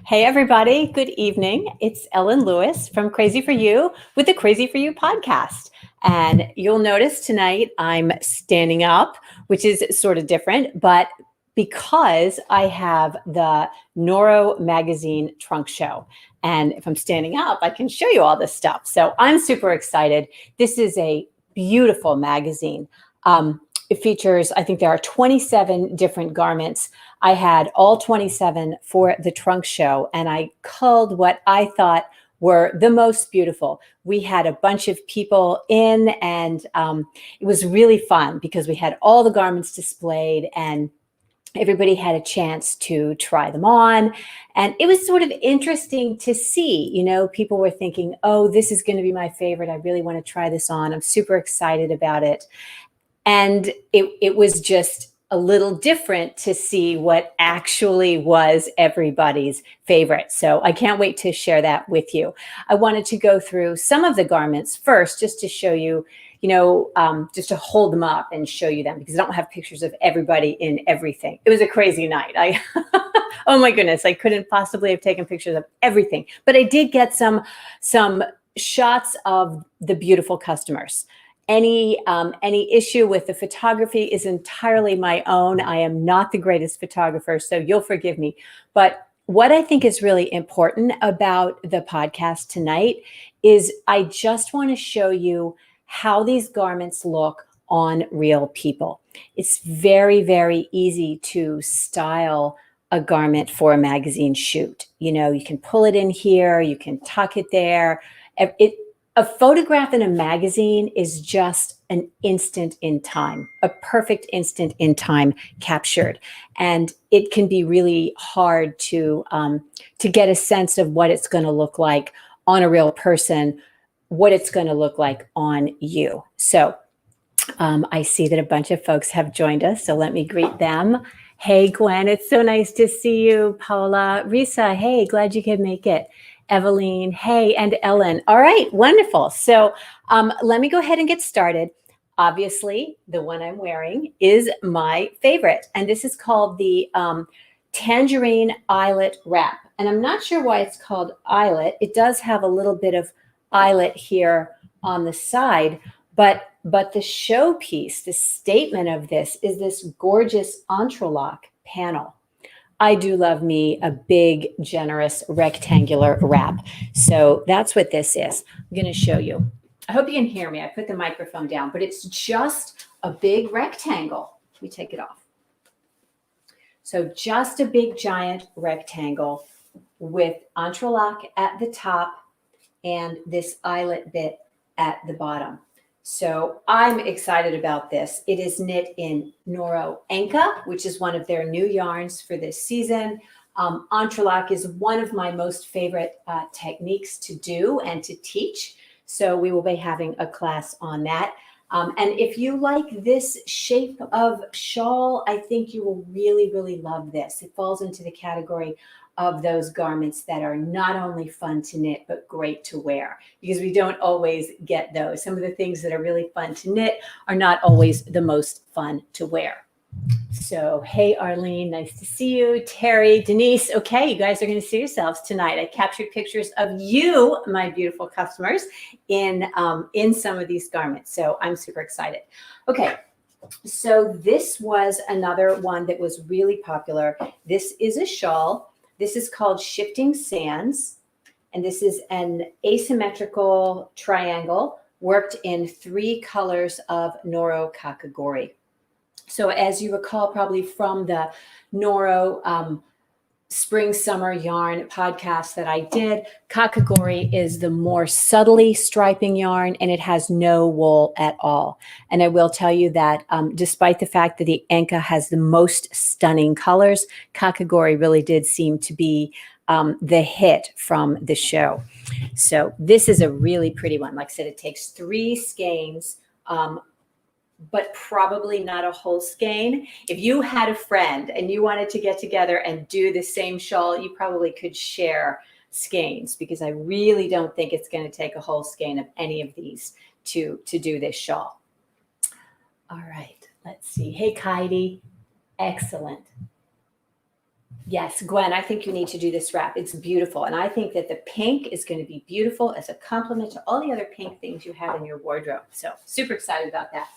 Hey, everybody. Good evening. It's Ellen Lewis from Crazy for You with the Crazy for You podcast. And you'll notice tonight I'm standing up, which is sort of different, but because I have the Noro Magazine trunk show. And if I'm standing up, I can show you all this stuff. So I'm super excited. This is a beautiful magazine. It features, I think there are 27 different garments. I had all 27 for the trunk show, and I culled what I thought were the most beautiful. We had a bunch of people in, and it was really fun because we had all the garments displayed, and everybody had a chance to try them on. And it was sort of interesting to see, people were thinking, oh, this is going to be my favorite. I really want to try this on. I'm super excited about it. And it was just a little different to see what actually was everybody's favorite. So I can't wait to share that with you. I wanted to go through some of the garments first, just to show you, just to hold them up and show you them, because I don't have pictures of everybody in everything. It was a crazy night. Oh my goodness, I couldn't possibly have taken pictures of everything, but I did get some shots of the beautiful customers. Any issue with the photography is entirely my own. I am not the greatest photographer, so you'll forgive me. But what I think is really important about the podcast tonight is I just want to show you how these garments look on real people. It's very, very easy to style a garment for a magazine shoot. You can pull it in here, you can tuck it there. A photograph in a magazine is just an instant in time, a perfect instant in time captured. And it can be really hard to get a sense of what it's going to look like on a real person, what it's going to look like on you. So I see that a bunch of folks have joined us, so let me greet them. Hey, Gwen, it's so nice to see you. Paula, Risa, hey, glad you could make it. Eveline, hey, and Ellen. All right, wonderful. So let me go ahead and get started. Obviously, the one I'm wearing is my favorite, and this is called the Tangerine eyelet wrap. And I'm not sure why it's called eyelet. It does have a little bit of eyelet here on the side, but the showpiece, the statement of this is this gorgeous entrelac panel. I do love me a big, generous, rectangular wrap. So that's what this is. I'm going to show you. I hope you can hear me. I put the microphone down, but it's just a big rectangle. Let me take it off. So just a big, giant rectangle with entrelac at the top and this eyelet bit at the bottom. So I'm excited about this. It is knit in Noro Enka, which is one of their new yarns for this season. Entrelac is one of my most favorite techniques to do and to teach. So we will be having a class on that. And if you like this shape of shawl, I think you will really, really love this. It falls into the category of those garments that are not only fun to knit, but great to wear, because we don't always get those. Some of the things that are really fun to knit are not always the most fun to wear. So, hey, Arlene, nice to see you. Terry, Denise, okay, you guys are going to see yourselves tonight. I captured pictures of you, my beautiful customers, in some of these garments. So I'm super excited. Okay, so this was another one that was really popular. This is a shawl. This is called Shifting Sands, and this is an asymmetrical triangle worked in 3 colors of Noro Kakagori. So as you recall probably from the Noro spring summer yarn podcast that I did, Kakagori is the more subtly striping yarn, and it has no wool at all. And I will tell you that despite the fact that the Enka has the most stunning colors, Kakagori really did seem to be the hit from the show. So this is a really pretty one. Like I said, it takes 3 skeins, but probably not a whole skein. If you had a friend and you wanted to get together and do the same shawl, you probably could share skeins, because I really don't think it's going to take a whole skein of any of these to do this shawl. All right, let's see. Hey, Kaidi. Excellent. Yes, Gwen, I think you need to do this wrap. It's beautiful. And I think that the pink is going to be beautiful as a complement to all the other pink things you have in your wardrobe. So super excited about that.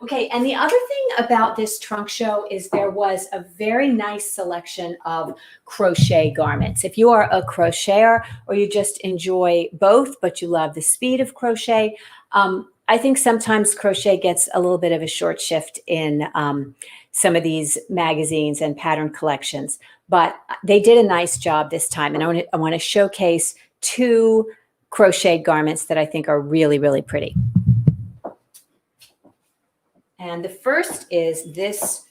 Okay, and the other thing about this trunk show is there was a very nice selection of crochet garments. If you are a crocheter or you just enjoy both, but you love the speed of crochet, I think sometimes crochet gets a little bit of a short shift in some of these magazines and pattern collections. But they did a nice job this time. And I want to showcase two crocheted garments that I think are really, really pretty. And the first is this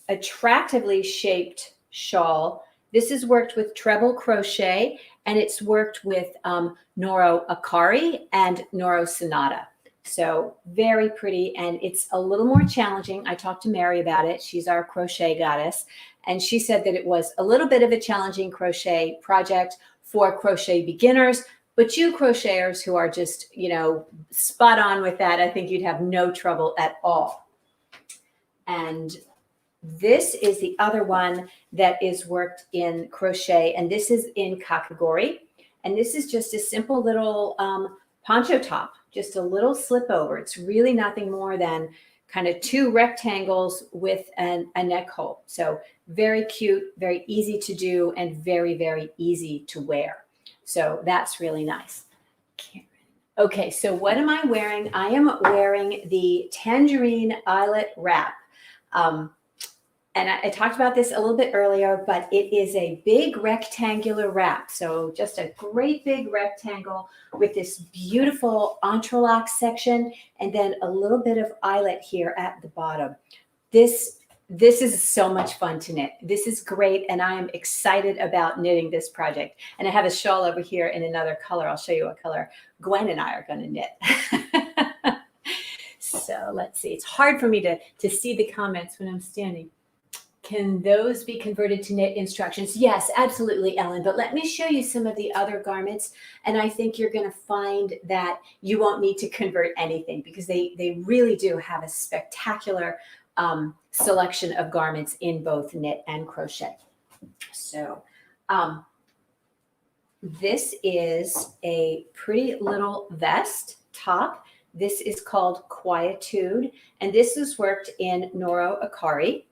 attractively shaped shawl. This is worked with treble crochet, and it's worked with Noro Akari and Noro Sonata. So very pretty, and it's a little more challenging. I talked to Mary about it. She's our crochet goddess, and she said that it was a little bit of a challenging crochet project for crochet beginners, but you crocheters who are just, spot on with that, I think you'd have no trouble at all. And this is the other one that is worked in crochet, and this is in kakigori. And this is just a simple little poncho top, just a little slip over. It's really nothing more than kind of two rectangles with a neck hole. So very cute, very easy to do, and very, very easy to wear. So that's really nice. Okay, so what am I wearing? I am wearing the Tangerine eyelet wrap. And I talked about this a little bit earlier, but it is a big rectangular wrap. So just a great big rectangle with this beautiful entrelac section and then a little bit of eyelet here at the bottom. This is so much fun to knit. This is great, and I am excited about knitting this project. And I have a shawl over here in another color. I'll show you what color Gwen and I are going to knit. So let's see. It's hard for me to see the comments when I'm standing. Can those be converted to knit instructions? Yes, absolutely, Ellen. But let me show you some of the other garments. And I think you're going to find that you won't need to convert anything because they really do have a spectacular selection of garments in both knit and crochet. So this is a pretty little vest top. This is called Quietude, and this is worked in Noro Akari.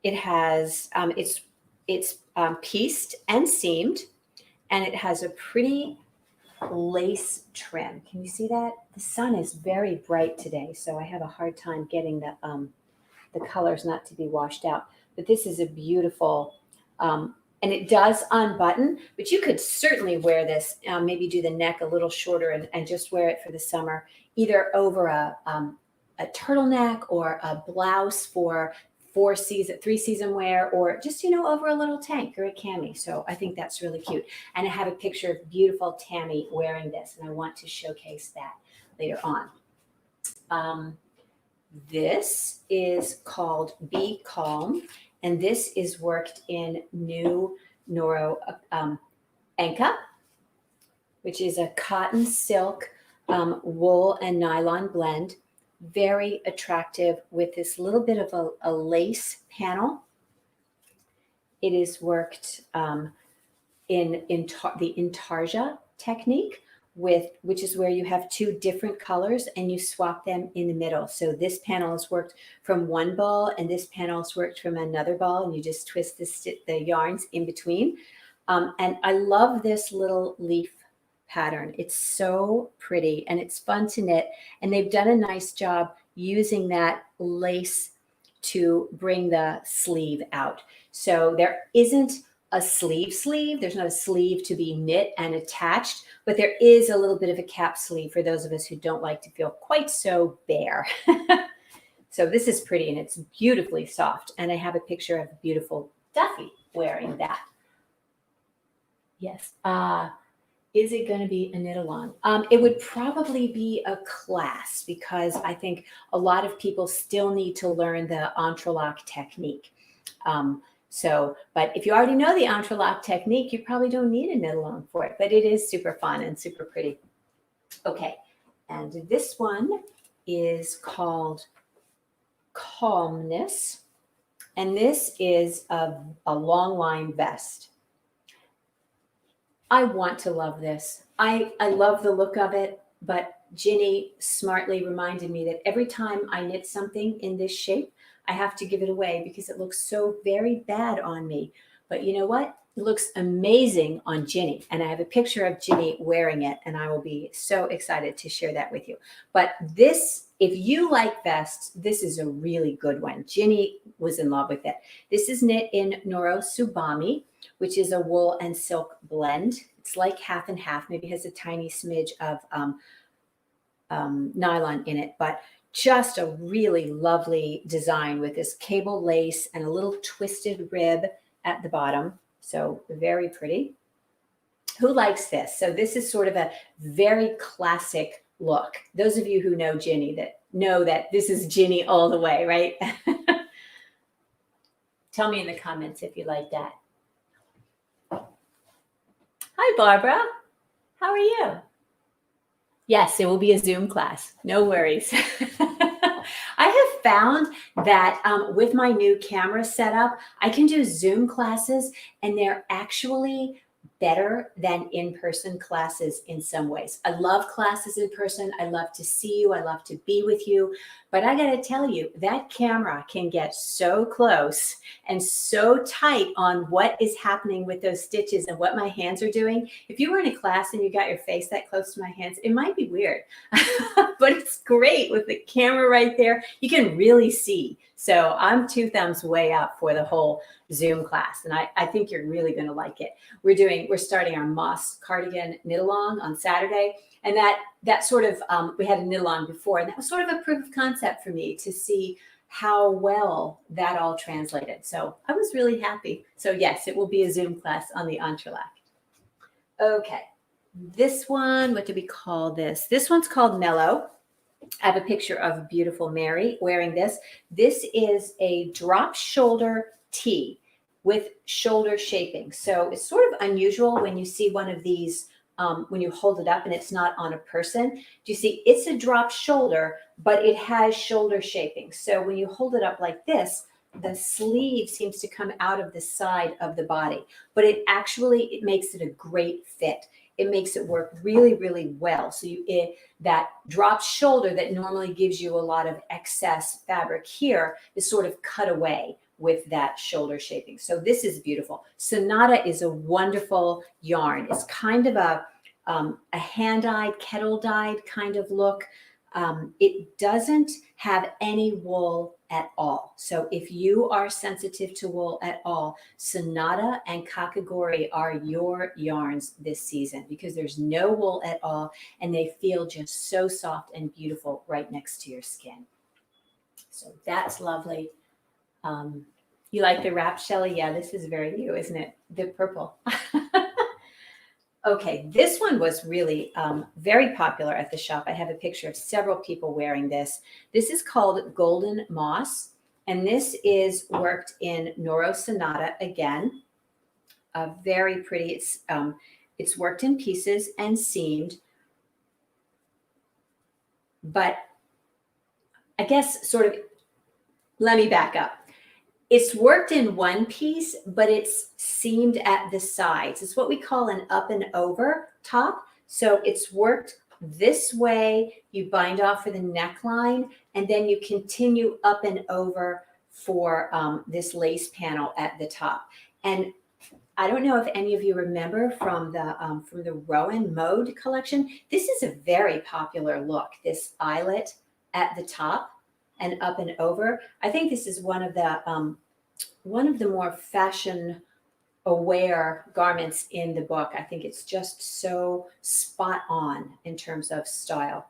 It has it's pieced and seamed, and it has a pretty lace trim. Can you see that? The sun is very bright today, so I have a hard time getting the colors not to be washed out. But this is a beautiful, and it does unbutton, but you could certainly wear this, maybe do the neck a little shorter and just wear it for the summer, either over a turtleneck or a blouse for 3-season wear, or just, over a little tank or a cami. So I think that's really cute. And I have a picture of beautiful Tammy wearing this, and I want to showcase that later on. This is called Be Calm, and this is worked in new Noro Enka, which is a cotton silk wool and nylon blend. Very attractive with this little bit of a lace panel. It is worked in the intarsia technique, which is where you have two different colors and you swap them in the middle. So this panel is worked from one ball and this panel is worked from another ball, and you just twist the yarns in between. And I love this little leaf pattern. It's so pretty and it's fun to knit, and they've done a nice job using that lace to bring the sleeve out. So there isn't a sleeve. There's not a sleeve to be knit and attached, but there is a little bit of a cap sleeve for those of us who don't like to feel quite so bare. So this is pretty and it's beautifully soft. And I have a picture of beautiful Duffy wearing that. Yes. Is it going to be a knit along? It would probably be a class, because I think a lot of people still need to learn the entrelac technique. But if you already know the entrelac technique, you probably don't need a knit along for it, but it is super fun and super pretty. Okay, and this one is called Calmness, And this is a long line vest. I want to love this. I love the look of it, but Ginny smartly reminded me that every time I knit something in this shape, I have to give it away because it looks so very bad on me. But you know what? It looks amazing on Ginny. And I have a picture of Ginny wearing it, and I will be so excited to share that with you. But this, if you like vests, this is a really good one. Ginny was in love with it. This is knit in Noro Subami, which is a wool and silk blend. It's like half and half, maybe has a tiny smidge of nylon in it, but just a really lovely design with this cable lace and a little twisted rib at the bottom. So very pretty. Who likes this? So this is sort of a very classic look. Those of you who know Ginny that know that this is Ginny all the way, right? Tell me in the comments if you like that. Hi, Barbara. How are you? Yes, it will be a Zoom class. No worries. I have found that with my new camera setup, I can do Zoom classes, and they're actually better than in-person classes in some ways. I love classes in person. I love to see you. I love to be with you. But I got to tell you, that camera can get so close and so tight on what is happening with those stitches and what my hands are doing. If you were in a class and you got your face that close to my hands, it might be weird, but it's great with the camera right there. You can really see. So I'm 2 thumbs way up for the whole Zoom class. And I think you're really going to like it. We're starting our moss cardigan knit along on Saturday. And that sort of, we had a knit along before, and that was sort of a proof of concept for me to see how well that all translated. So I was really happy. So yes, it will be a Zoom class on the Entrelac. Okay. This one, what do we call this? This one's called Mellow. I have a picture of beautiful Mary wearing this. This is a drop shoulder tee with shoulder shaping. So it's sort of unusual when you see one of these, when you hold it up and it's not on a person. Do you see it's a drop shoulder, but it has shoulder shaping. So when you hold it up like this, the sleeve seems to come out of the side of the body, but it makes it a great fit. It makes it work really, really well. So that drop shoulder that normally gives you a lot of excess fabric here is sort of cut away with that shoulder shaping. So this is beautiful. Sonata is a wonderful yarn. It's kind of a hand-dyed, kettle-dyed kind of look. It doesn't have any wool at all. So if you are sensitive to wool at all, Sonata and Kakagori are your yarns this season because there's no wool at all and they feel just so soft and beautiful right next to your skin. So that's lovely. You like the wrap, Shelley? Yeah, this is very you, isn't it? The purple. Okay, this one was really very popular at the shop. I have a picture of several people wearing this. This is called Golden Moss, and this is worked in Noro Sonata again. Very pretty. It's worked in pieces and seamed, but I guess sort of, let me back up. It's worked in one piece, but it's seamed at the sides. It's what we call an up and over top. So it's worked this way. You bind off for the neckline, and then you continue up and over for this lace panel at the top. And I don't know if any of you remember from the Rowan Mode collection. This is a very popular look, this eyelet at the top and up and over. I think this is one of the more fashion aware garments in the book. I think it's just so spot on in terms of style.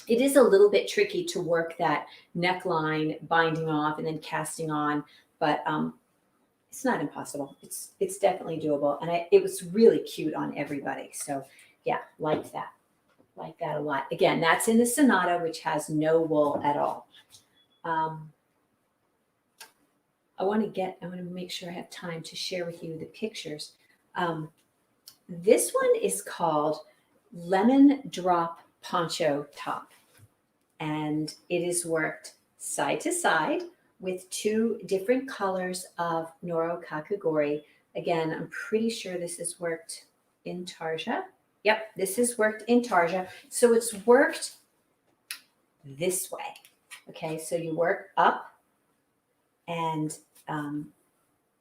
It is a little bit tricky to work that neckline binding off and then casting on, but it's not impossible. It's definitely doable. And it was really cute on everybody. So yeah, liked that a lot. Again, that's in the Sonata, which has no wool at all. I want to make sure I have time to share with you the pictures. This one is called Lemon Drop Poncho Top, and it is worked side to side with 2 different colors of Noro Kakigori. Again, I'm pretty sure this is worked in Tarja. Yep, this is worked in Tarja. So it's worked this way. Okay, so you work up, and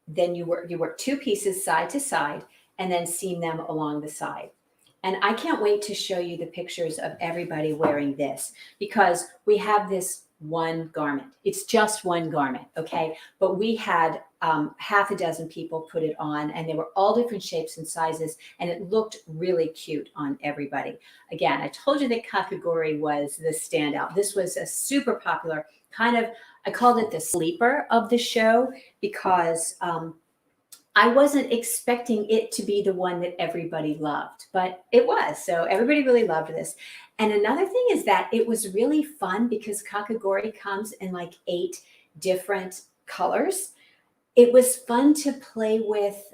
then you work 2 pieces side to side, and then seam them along the side. And I can't wait to show you the pictures of everybody wearing this, because we have this one garment. It's just one garment, okay? But we had half a dozen people put it on, and they were all different shapes and sizes, and it looked really cute on everybody. Again, I told you that Kakigori was the standout. This was a super popular kind of, I called it the sleeper of the show, because I wasn't expecting it to be the one that everybody loved, but it was. So everybody really loved this. And another thing is that it was really fun because Kakigori comes in like 8 different colors. It was fun to play with,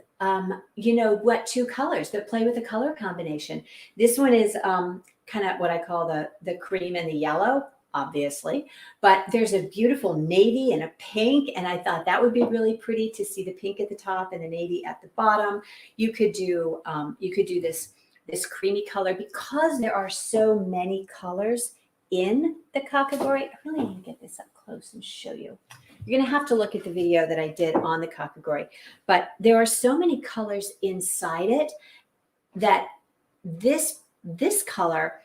you know, what 2 colors, but play with a color combination. This one is kind of what I call the cream and the yellow, obviously, but there's a beautiful navy and a pink, and I thought that would be really pretty to see the pink at the top and the navy at the bottom. You could do this creamy color, because there are so many colors in the Kakigori. I really need to get this up close and show you. You're going to have to look at the video that I did on the Kakigori, but there are so many colors inside it that this color,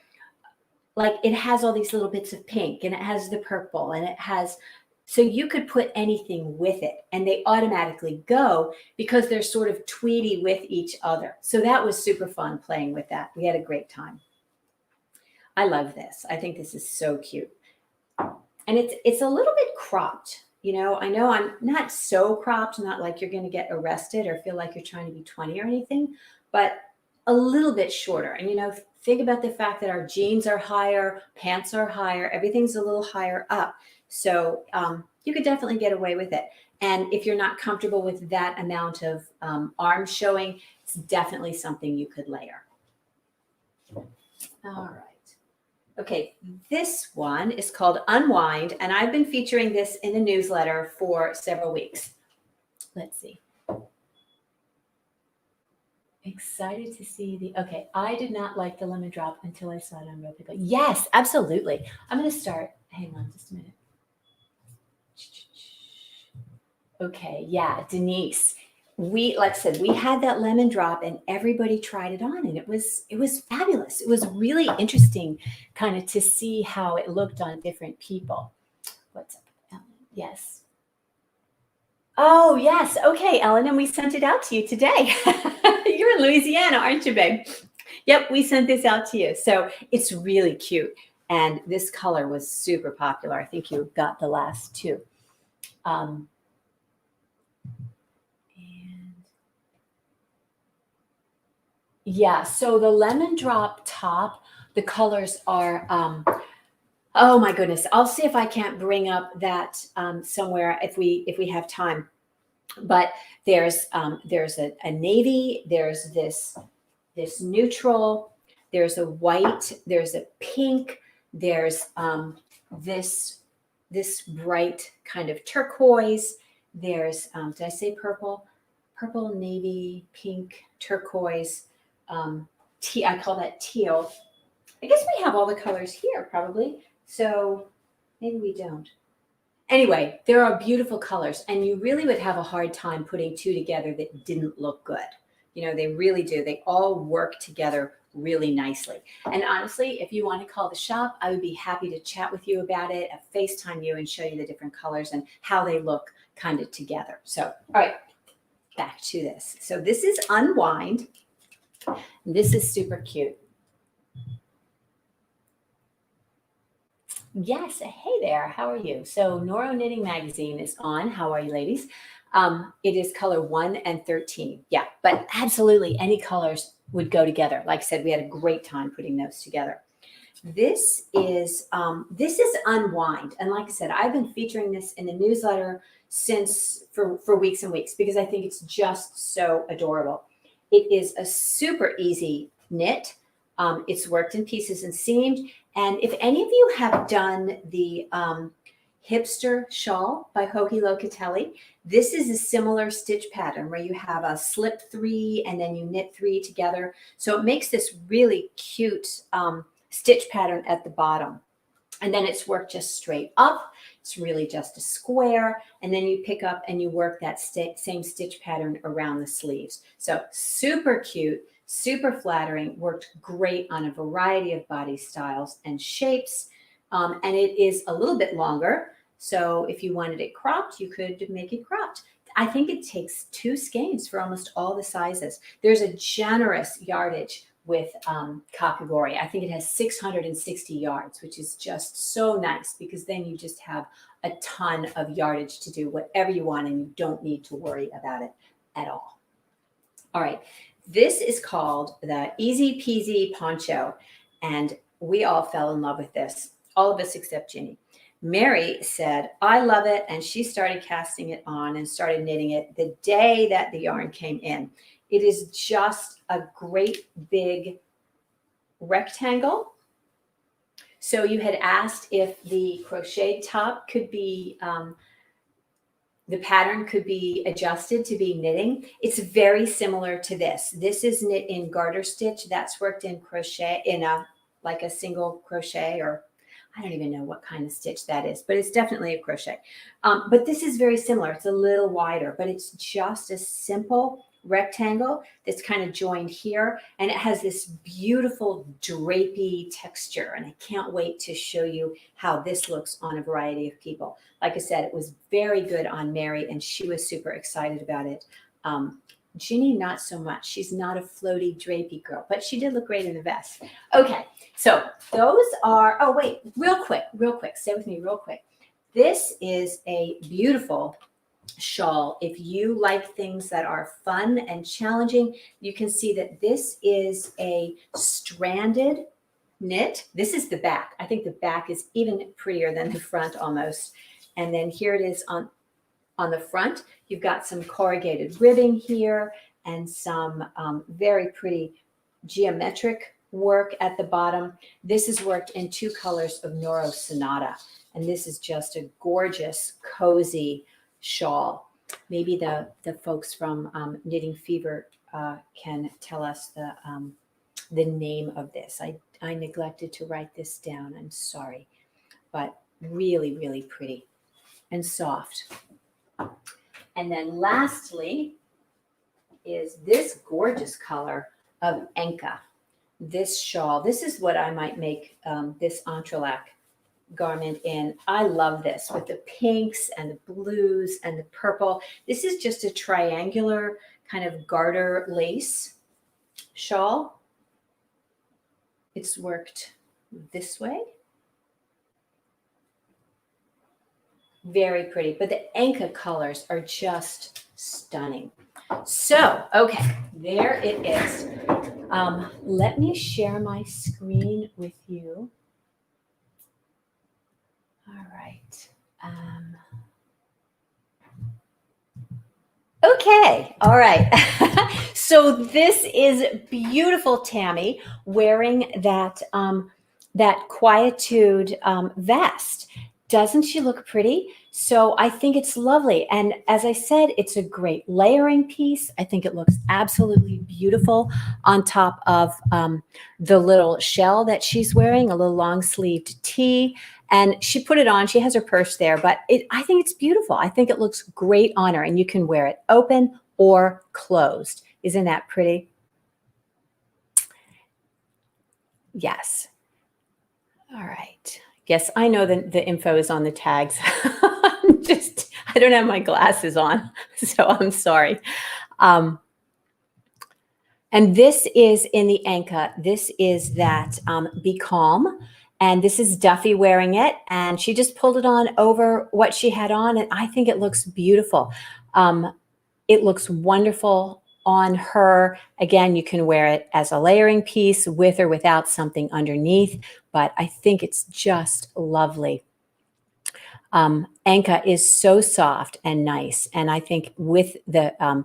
like, it has all these little bits of pink, and it has the purple, and it has, so you could put anything with it and they automatically go, because they're sort of tweedy with each other. So that was super fun playing with that. We had a great time. I love this. I think this is so cute. And it's a little bit cropped. You know I'm not so cropped, not like you're going to get arrested or feel like you're trying to be 20 or anything, but a little bit shorter. And, think about the fact that our jeans are higher, pants are higher, everything's a little higher up. So you could definitely get away with it. And if you're not comfortable with that amount of arm showing, it's definitely something you could layer. All right. Okay, this one is called Unwind, and I've been featuring this in the newsletter for several weeks. Let's see. Excited to see okay, I did not like the lemon drop until I saw it on real people. Yes, absolutely. I'm going to start. Hang on just a minute. Okay, yeah, Denise. Like I said, we had that lemon drop and everybody tried it on, and it was fabulous. It was really interesting kind of to see how it looked on different people. What's up, Ellen? Yes. Oh, yes. Okay, Ellen, and we sent it out to you today. You're in Louisiana, aren't you, babe? Yep, we sent this out to you. So it's really cute. And this color was super popular. I think you got the last 2. And yeah, so the lemon drop top, the colors are, oh my goodness. I'll see if I can't bring up that somewhere if we have time. But there's a navy, there's this neutral, there's a white, there's a pink, there's this bright kind of turquoise. There's did I say purple? Purple, navy, pink, turquoise. I call that teal. I guess we have all the colors here probably. So maybe we don't. Anyway, there are beautiful colors, and you really would have a hard time putting 2 together that didn't look good. They really do. They all work together really nicely. And honestly, if you want to call the shop, I would be happy to chat with you about it, FaceTime you and show you the different colors and how they look kind of together. So, all right, back to this. So this is Unwind. This is super cute. Yes. Hey there. How are you? So Noro Knitting Magazine is on. How are you, ladies? It is color 1 and 13. Yeah, but absolutely any colors would go together. Like I said, we had a great time putting those together. This is Unwind. And like I said, I've been featuring this in the newsletter for weeks and weeks, because I think it's just so adorable. It is a super easy knit. It's worked in pieces and seamed. And if any of you have done the Hipster Shawl by Hohi Locatelli. This is a similar stitch pattern where you have a slip 3 and then you knit 3 together. So it makes this really cute stitch pattern at the bottom. And then it's worked just straight up. It's really just a square. And then you pick up and you work that same stitch pattern around the sleeves. So super cute, super flattering, worked great on a variety of body styles and shapes. And it is a little bit longer. So if you wanted it cropped, you could make it cropped. I think it takes 2 skeins for almost all the sizes. There's a generous yardage with Kakagori. I think it has 660 yards, which is just so nice because then you just have a ton of yardage to do whatever you want and you don't need to worry about it at all. All right, this is called the Easy Peasy Poncho, and we all fell in love with this, all of us except Ginny. Mary said, I love it, and she started casting it on and started knitting it the day that the yarn came in. It is just a great big rectangle. So you had asked if the crochet top could be, the pattern could be adjusted to be knitting. It's very similar to this. This is knit in garter stitch. That's worked in crochet, in like a single crochet, or I don't even know what kind of stitch that is, but it's definitely a crochet. But this is very similar. It's a little wider, but it's just a simple rectangle that's kind of joined here, and it has this beautiful drapey texture, and I can't wait to show you how this looks on a variety of people. Like I said, it was very good on Mary, and she was super excited about it. Ginny, not so much. She's not a floaty, drapey girl, but she did look great in the vest. Okay, so those are, oh wait, real quick, stay with me real quick. This is a beautiful shawl. If you like things that are fun and challenging, you can see that this is a stranded knit. This is the back. I think the back is even prettier than the front almost. And then here it is on the front. You've got some corrugated ribbing here and some very pretty geometric work at the bottom. This is worked in 2 colors of Noro Sonata. And this is just a gorgeous, cozy shawl. Maybe the folks from Knitting Fever can tell us the name of this. I neglected to write this down. I'm sorry, but really, really pretty and soft. And then lastly is this gorgeous color of Enka. This shawl. This is what I might make this entrelac garment in. I love this with the pinks and the blues and the purple. This is just a triangular kind of garter lace shawl. It's worked this way. Very pretty, but the Enka colors are just stunning. So, okay, there it is. Let me share my screen with you. All right. Okay. All right. So this is beautiful Tammy wearing that that Quietude vest. Doesn't she look pretty? So I think it's lovely. And as I said, it's a great layering piece. I think it looks absolutely beautiful on top of the little shell that she's wearing, a little long sleeved tee. And she put it on. She has her purse there, but I think it's beautiful. I think it looks great on her, and you can wear it open or closed. Isn't that pretty? Yes. All right. Yes, I know the info is on the tags. I don't have my glasses on, so I'm sorry. And this is in the Enka. This is that Be Calm. And this is Duffy wearing it. And she just pulled it on over what she had on. And I think it looks beautiful. It looks wonderful on her. Again, you can wear it as a layering piece with or without something underneath. But I think it's just lovely. Enka is so soft and nice. And I think with the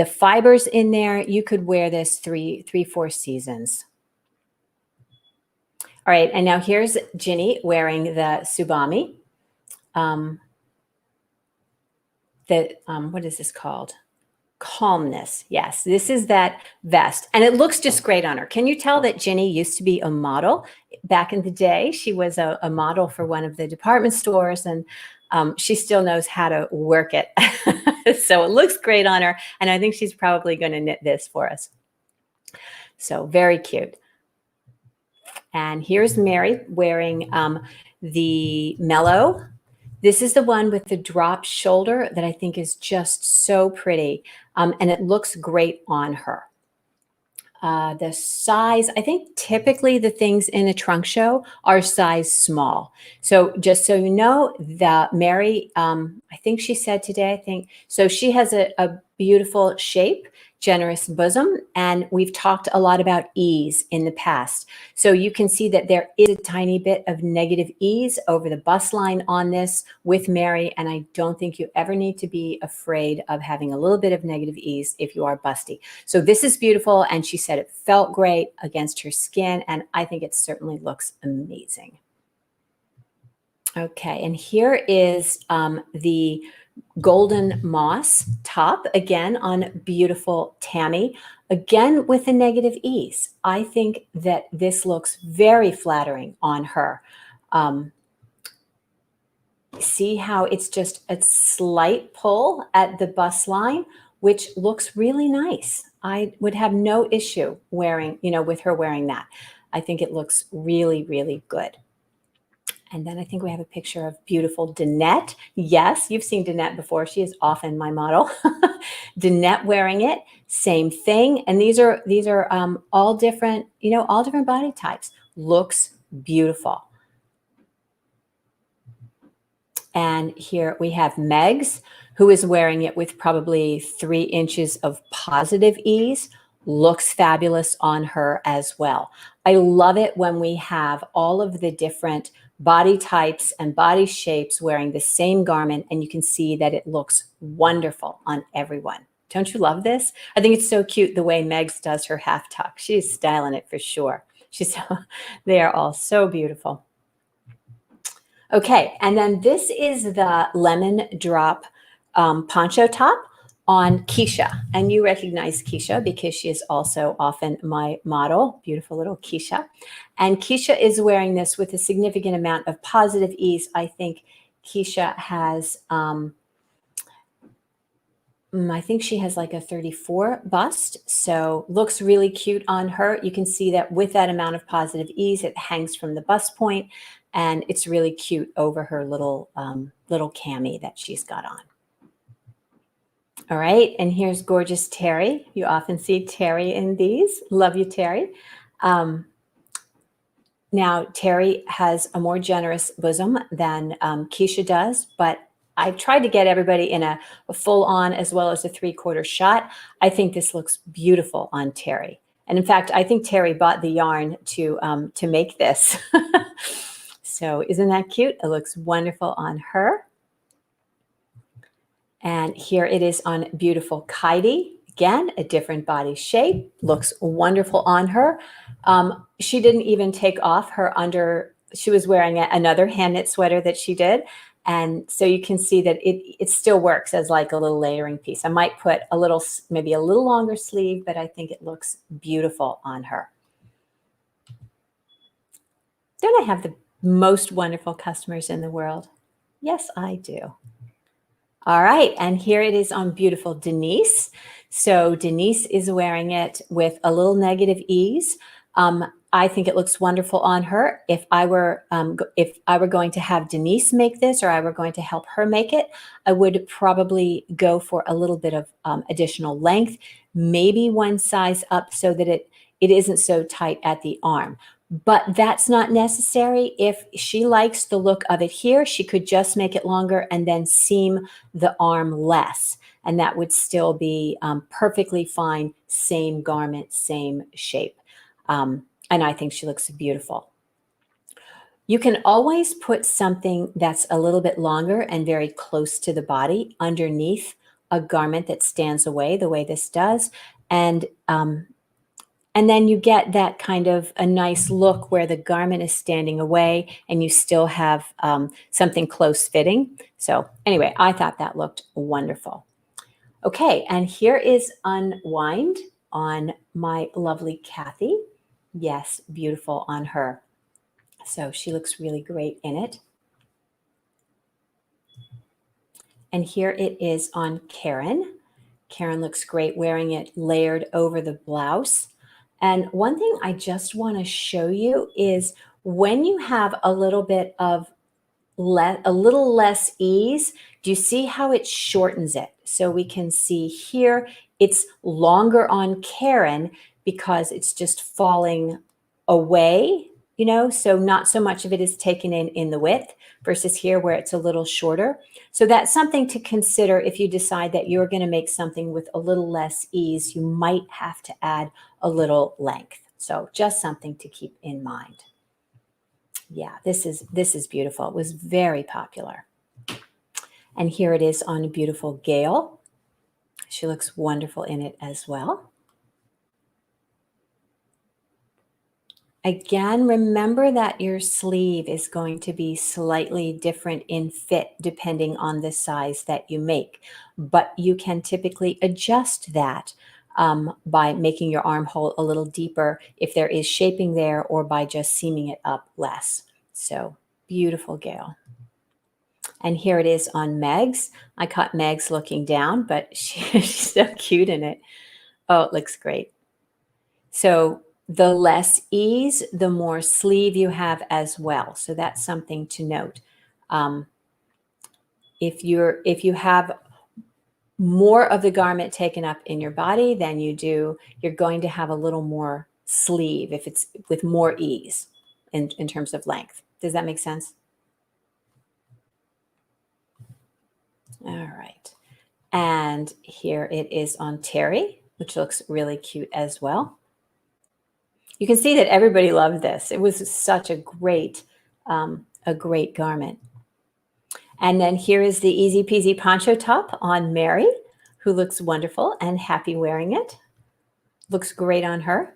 fibers in there, you could wear this 4 seasons. All right, and now here's Ginny wearing the Tsubami. what is this called? Calmness. Yes, this is that vest. And it looks just great on her. Can you tell that Ginny used to be a model? Back in the day, she was a model for one of the department stores, and she still knows how to work it. So it looks great on her. And I think she's probably going to knit this for us. So very cute. And here's Mary wearing the Mellow. This is the one with the dropped shoulder that I think is just so pretty. And it looks great on her. The size, I think typically the things in a trunk show are size small. So just so you know, the Mary, I think she said today, so she has a beautiful shape, generous bosom, and we've talked a lot about ease in the past. So you can see that there is a tiny bit of negative ease over the bust line on this with Mary, and I don't think you ever need to be afraid of having a little bit of negative ease if you are busty. So this is beautiful, and she said it felt great against her skin, and I think it certainly looks amazing. Okay, and here is the golden moss top, again on beautiful Tammy, again with a negative ease. I think that this looks very flattering on her. See how it's just a slight pull at the bust line, which looks really nice. I would have no issue wearing, with her wearing that. I think it looks really, really good. And then I think we have a picture of beautiful Danette. Yes, you've seen Danette before. She is often my model. Danette wearing it, same thing. And these are all different, all different body types. Looks beautiful. And here we have Megs, who is wearing it with probably 3 inches of positive ease. Looks fabulous on her as well. I love it when we have all of the different body types and body shapes wearing the same garment, and you can see that it looks wonderful on everyone. Don't you love this? I think it's so cute the way Megs does her half tuck. She's styling it for sure. They are all so beautiful. Okay, and then this is the lemon drop poncho top on Keisha. And you recognize Keisha because she is also often my model. Beautiful little Keisha. And Keisha is wearing this with a significant amount of positive ease. I think Keisha has, I think she has like a 34 bust. So looks really cute on her. You can see that with that amount of positive ease, it hangs from the bust point. And it's really cute over her little cami that she's got on. All right, and here's gorgeous Terry. You often see Terry in these. Love you, Terry. Now, Terry has a more generous bosom than Keisha does, but I tried to get everybody in a full-on as well as a 3/4 shot. I think this looks beautiful on Terry. And in fact, I think Terry bought the yarn to make this. So isn't that cute? It looks wonderful on her. And here it is on beautiful Kaidi. Again, a different body shape. Looks wonderful on her. She didn't even take off her under. She was wearing another hand knit sweater that she did. And so you can see that it still works as like a little layering piece. I might put maybe a little longer sleeve, but I think it looks beautiful on her. Don't I have the most wonderful customers in the world? Yes, I do. All right, and here it is on beautiful Denise. So Denise is wearing it with a little negative ease. I think it looks wonderful on her. If I were going to have Denise make this, or I were going to help her make it, I would probably go for a little bit of additional length, maybe one size up so that it isn't so tight at the arm. But that's not necessary. If she likes the look of it here, she could just make it longer and then seam the arm less. And that would still be perfectly fine. Same garment, same shape. And I think she looks beautiful. You can always put something that's a little bit longer and very close to the body underneath a garment that stands away the way this does. And And then you get that kind of a nice look where the garment is standing away and you still have something close fitting. So anyway, I thought that looked wonderful. Okay, and here is Unwind on my lovely Kathy. Yes, beautiful on her. So she looks really great in it. And here it is on Karen. Karen looks great wearing it layered over the blouse. And one thing I just want to show you is when you have a little bit of a little less ease, do you see how it shortens it? So we can see here it's longer on Karen because it's just falling away, you know, so not so much of it is taken in the width versus here where it's a little shorter. So that's something to consider if you decide that you're going to make something with a little less ease. You might have to add a little length. So just something to keep in mind. Yeah, this is beautiful. It was very popular. And here it is on a beautiful Gail. She looks wonderful in it as well. Again, remember that your sleeve is going to be slightly different in fit depending on the size that you make, but you can typically adjust that by making your armhole a little deeper if there is shaping there, or by just seaming it up less. So beautiful, Gail. And here it is on Meg's. I caught Meg's looking down, but she's so cute in it. Oh, it looks great. So the less ease, the more sleeve you have as well. So that's something to note. If you have more of the garment taken up in your body than you do, you're going to have a little more sleeve if it's with more ease in terms of length. Does that make sense? All right. And here it is on Terry, which looks really cute as well. You can see that everybody loved this. It was such a great garment. And then here is the Easy Peasy Poncho Top on Mary, who looks wonderful and happy wearing it. Looks great on her.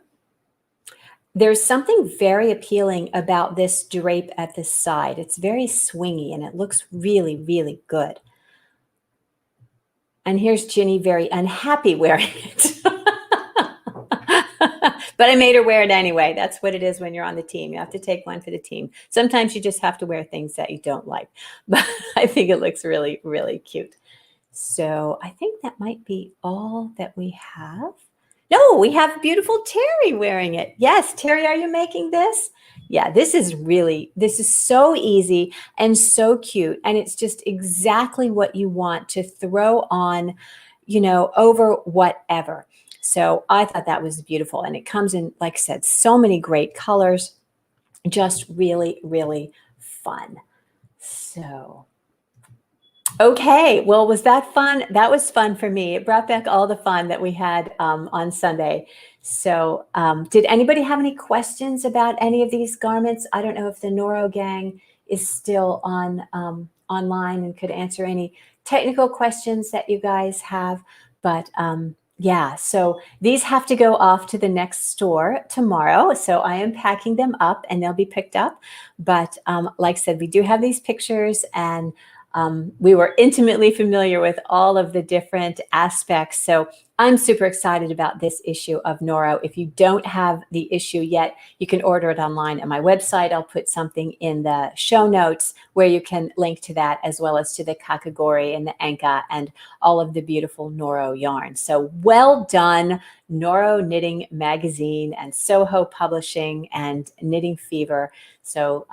There's something very appealing about this drape at the side. It's very swingy and it looks really, really good. And here's Ginny very unhappy wearing it. But I made her wear it anyway. That's what it is when you're on the team. You have to take one for the team. Sometimes you just have to wear things that you don't like. But I think it looks really, really cute. So I think that might be all that we have. No, we have beautiful Terry wearing it. Yes, Terry, are you making this? Yeah, this is so easy and so cute. And it's just exactly what you want to throw on, you know, over whatever. So I thought that was beautiful. And it comes in, like I said, so many great colors, just really, really fun. So, okay. Well, was that fun? That was fun for me. It brought back all the fun that we had on Sunday. So did anybody have any questions about any of these garments? I don't know if the Noro gang is still on online and could answer any technical questions that you guys have. But yeah, so these have to go off to the next store tomorrow. So I am packing them up and they'll be picked up. But like I said, we do have these pictures, and we were intimately familiar with all of the different aspects. So I'm super excited about this issue of Noro. If you don't have the issue yet, you can order it online at my website. I'll put something in the show notes where you can link to that, as well as to the Kakagori and the Enka and all of the beautiful Noro yarn. So well done, Noro Knitting Magazine and Soho Publishing and Knitting Fever. So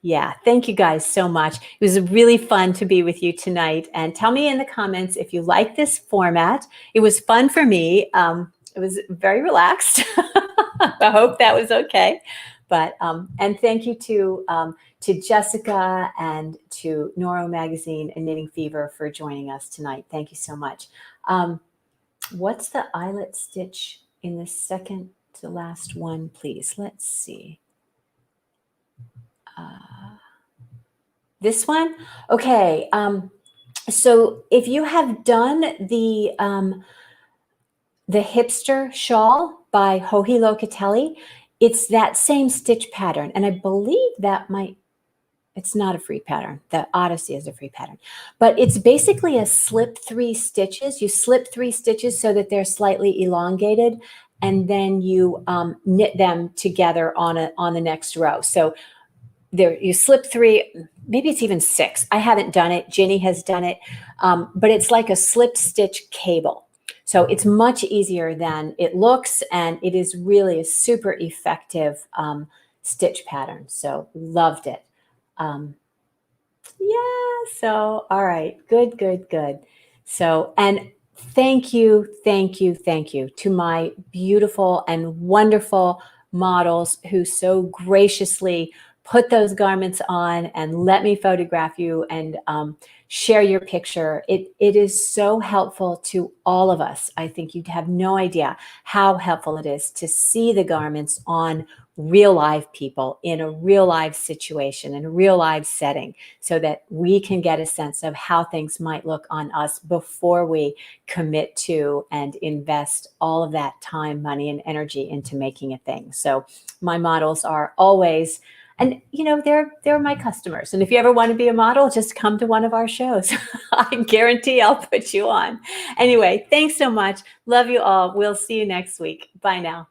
yeah, thank you guys so much. It was really fun to be with you tonight. And tell me in the comments if you like this format. It was fun for me. It was very relaxed. I hope that was okay. But and thank you to Jessica and to Noro Magazine and Knitting Fever for joining us tonight. Thank you so much. What's the eyelet stitch in the second to last one, please? Let's see. This one? Okay. So if you have done the hipster shawl by Joji Locatelli. It's that same stitch pattern. And I believe that it's not a free pattern. The Odyssey is a free pattern. But it's basically a slip 3 stitches. You slip 3 stitches so that they're slightly elongated, and then you knit them together on the next row. So there you slip 3, maybe it's even 6. I haven't done it. Ginny has done it. But it's like a slip stitch cable. So it's much easier than it looks, and it is really a super effective stitch pattern. So loved it. Yeah, so all right, good, good, good. So, and thank you, thank you, thank you to my beautiful and wonderful models who so graciously put those garments on and let me photograph you and share your picture. It is so helpful to all of us. I think you'd have no idea how helpful it is to see the garments on real live people in a real live situation, in a real live setting, so that we can get a sense of how things might look on us before we commit to and invest all of that time, money, and energy into making a thing. So my models are always, and they're my customers. And if you ever want to be a model, just come to one of our shows. I guarantee I'll put you on. Anyway, thanks so much. Love you all. We'll see you next week. Bye now.